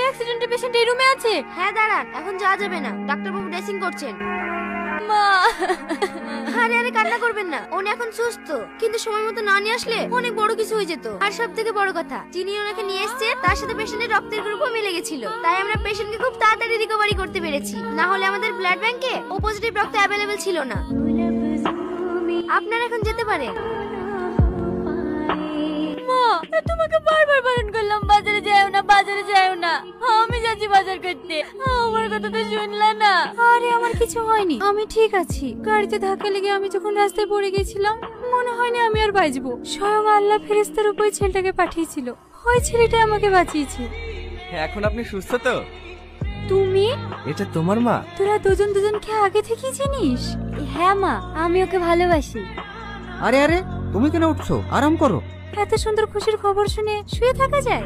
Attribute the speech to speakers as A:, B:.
A: অ্যাক্সিডেন্টের পেশেন্ট এই রুমে আছে?
B: হ্যাঁ দাঁড়ান, এখন যাওয়া যাবে না, ডাক্তারবাবু ড্রেসিং করছেন।
A: মা,
B: আরে আরে কান্না করবেন না, উনি এখন সুস্থ, কিন্তু সময় মতো না নিয়ে আসলে অনেক বড় কিছু হয়ে যেত। আর সব থেকে বড় কথা, যিনি ওনাকে নিয়ে এসেছে তার সাথে পেশেন্টের রক্তের গ্রুপও মিলে গেছিল, তাই আমরা পেশেন্টকে খুব তাড়াতাড়ি রিকভারি করতে পেরেছি। না হলে আমাদের ব্লাড ব্যাংকে ও পজিটিভ রক্ত অ্যাভেলেবেল ছিল না। আপনারা এখন যেতে পারেন।
A: মা, তোমাকে বারবার বারণ করলাম বাজারে যাও না, বাজারে যাও না। আমি যাচ্ছি বাজার করতে, আমার কথা তো শুনলা না। আরে আমার কিছু হয়নি, আমি ঠিক আছি। গাড়িতে ধাক্কা লেগে আমি যখন রাস্তায় পড়ে গেছিলাম, মনে হয়নি আমি আর বাঁচবো। স্বয়ং আল্লাহ ফেরেশতার উপর ছেলেটাকে পাঠিয়েছিল, ওই ছেলেটা আমাকে বাঁচিয়েছে।
C: এখন আপনি সুস্থ তো?
A: তুমি?
C: এটা তোমার মা?
A: তোরা দুজনকে আগে থেকেই চিনিস? হ্যাঁ মা, আমি ওকে ভালোবাসি।
D: আরে আরে, তুমি কেন উঠছো? আরাম করো।
A: এত সুন্দর খুশির খবর শুনে শুয়ে থাকা যায়?